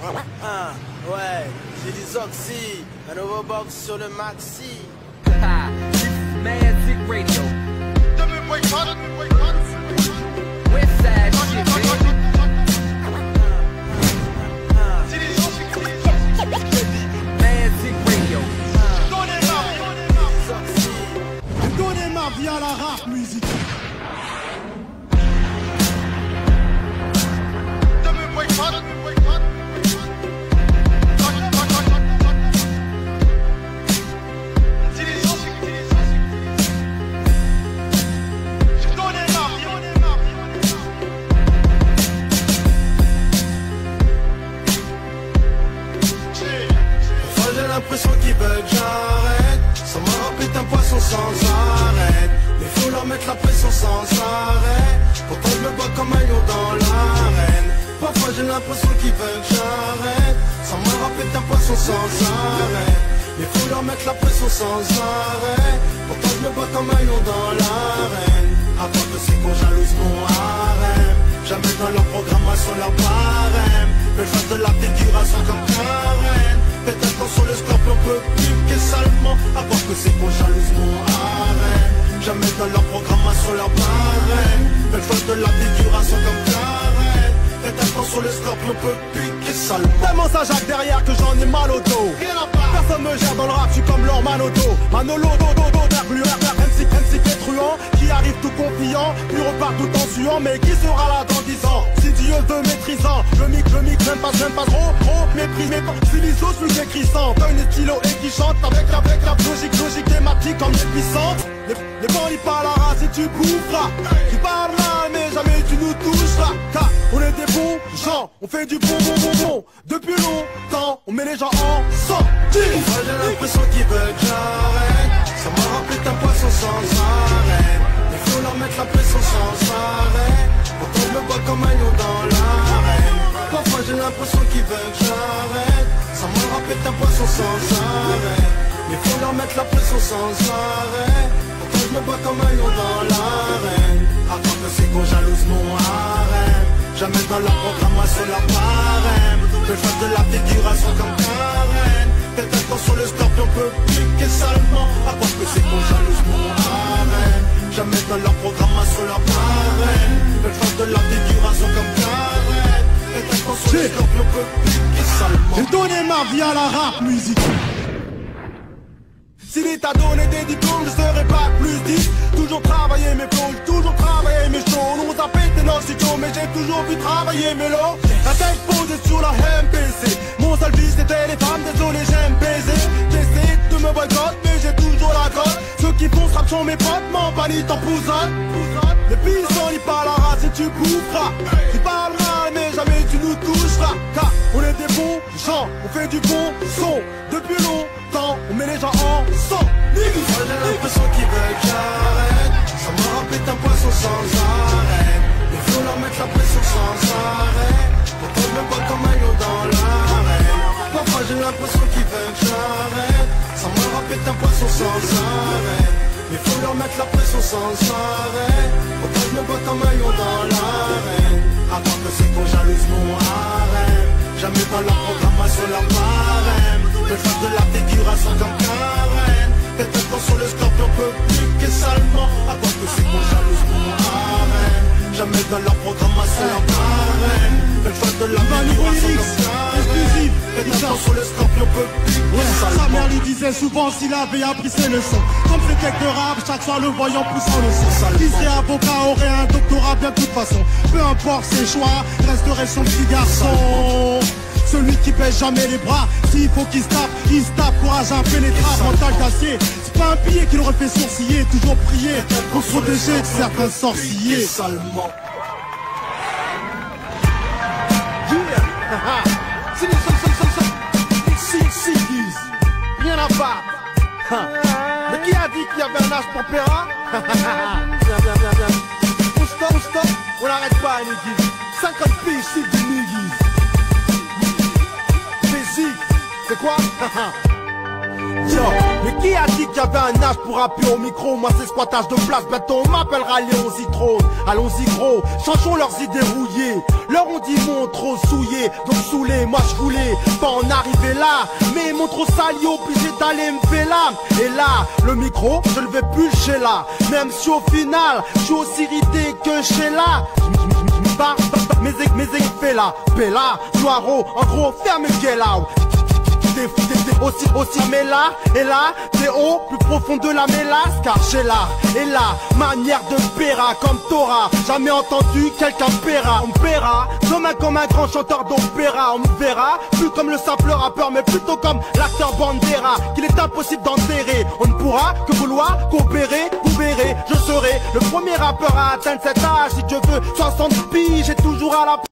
Ouais, j'ai des oxy, un nouveau box sur le maxi. Magic Radio. Westside shit, baby. Magic Radio. Donnez ma vie à la rap musique. J'ai l'impression qu'ils veulent que j'arrête. Ça me rappelle un poisson sans arrêt. Mais faut leur mettre la pression sans arrêt. Pourtant je me bats comme un lion dans l'arène. Parfois j'ai l'impression qu'ils veulent que j'arrête. Ça me rappelle un poisson sans arrêt. Mais faut leur mettre la pression sans arrêt. Pourtant je me bats comme un lion dans l'arène. Avant que c'est qu'on jalouse mon harem. Jamais dans leur programmation leur barème. Mais face de la figuration comme Karen. Peut-être qu'on sur le scorpion peut piquer salement. À voir que c'est qu'on jalouse mon harem. Jamais dans leur programmation leur barème. Mais face de la figuration comme Karen. Peut-être qu'on sur le scorpion peut piquer salement. Tellement ça Jacques derrière que j'en ai mal au dos. Personne me gère dans le rap, je suis comme leur Manodo. Manolo, dodo, MC qui est truand, qui arrive tout confiant, puis repart tout en suant. Mais qui sera là dans 10 ans? Si Dieu veut maîtrisant, le mic, j'aime pas trop, mépris, mais pas. Si l'ISO, je suis écrissant, donne des stylos et qui chante avec la logique thématique comme des puissantes. Les bandits parlent à race et tu boufferas. Tu parles mal, mais jamais tu nous toucheras. Car on est des bons gens, on fait du bon. Depuis longtemps, on met les gens en sang. Moi j'ai l'impression qu'ils veulent que j'arrête. Ça me rappelle un poisson sans arrêt. Mais faut leur mettre la pression sans arrêt. Pourtant je me bats comme un lion dans l'arène. Parfois j'ai l'impression qu'ils veulent que j'arrête. Ça me rappelle un poisson sans arrêt. Mais faut leur mettre la pression sans arrêt. Pourtant je me bats comme un lion dans l'arène. Avant que c'est qu'on jalouse mon harem. Jamais dans la programmation la barème. Mais face de la figuration comme Karen. Peut-être qu'on sur le scorpion peut piquer salement. À part que c'est qu'on jalouse mon harem. Jamais dans leur programmation leur barème. Mais face de la figuration comme Karen. Peut-être qu'on sur le scorpion peut piquer salement. J'ai donné ma vie à la rap musique. Si l'État donnait des diplômes, je serais pas plus 10. Toujours travailler mes flows, toujours travailler mes shows. On a pété nos cyclos, mais j'ai toujours vu travailler mes lots. La tête posée sur la MPC. Mon seul vice c'était les femmes, désolé j'aime baiser. J'essaie de me boycotter, mais j'ai toujours la cote. Ceux qui font ce rap sont mes potes, m'en bannis t'en pousonne. Les pistons ils parlent à race et tu boufferas. Tu parles mal, mais jamais tu nous toucheras. Car on est des bons gens, on fait du bon son. Depuis longtemps, on met les gens en sang. Moi j'ai l'impression qu'ils veulent que j'arrête. Ça me rappelle un poisson sans arrêt. Mais faut leur mettre la pression sans arrêt. Pourtant je me bats comme un lion dans l'arène. Parfois j'ai l'impression qu'ils veulent que j'arrête. Ça me rappelle un poisson sans arrêt. Mais faut leur mettre la pression sans arrêt. Pourtant je me bats comme un lion dans l'arène. Avant que c'est qu'on jalouse mon harem. Jamais dans la programmation leur barème. Mais face de la figuration comme Karen. Peut-être qu'on sur le scorpion peut piquer salement. À part que c'est qu'on jalouse mon harem. Jamais dans leur programmation leur barème. Mais face de la figuration comme Karen. Peut-être qu'on sur le scorpion peut piquer salement. Sa mère lui disait souvent s'il avait appris ses leçons. Comme fait quelques rap, chaque soir le voyant poussant le son. Qui serait avocat aurait un doctorat bien de toute façon. Peu importe ses choix, resterait son petit garçon. Celui qui baisse jamais les bras, s'il faut qu'il se tape, courage impénétrable, mental d'acier. C'est pas un billet qui l'aurait fait sourciller, toujours prier pour se protéger de certains sorciers. Salement. Rien à battre. Mais qui a dit qu'il y avait un âge pour Péra? Viens. On stop, on n'arrête pas, Niggy. 50 piges, c'est du Niggy. C'est quoi? Tiens, mais qui a dit qu'il y avait un âge pour rapper au micro? Moi c'est squattage de place, bientôt on m'appellera Léon Zitrone. Allons-y gros, changeons leurs idées rouillées. Leur on dit mon trop souillé, donc saoulé, moi je voulais pas en arriver là. Mais mon trop sali, obligé d'aller me faire là. Et là, le micro, je ne vais plus chez là. Même si au final, je suis aussi irrité que chez là. Mes fait là, Bella, Noiro, en gros, ferme gueule là. Aussi mais là, et là, t'es haut, plus profond de la mélasse, car j'ai là, et là, manière de péra, comme Torah, jamais entendu quelqu'un paiera, on me paiera, demain comme un grand chanteur d'opéra, on me verra, plus comme le simple rappeur, mais plutôt comme l'acteur Bandera, qu'il est impossible d'enterrer, on ne pourra que vouloir coopérer, vous verrez, je serai le premier rappeur à atteindre cet âge, si Dieu veut, 60 piges, j'ai toujours à la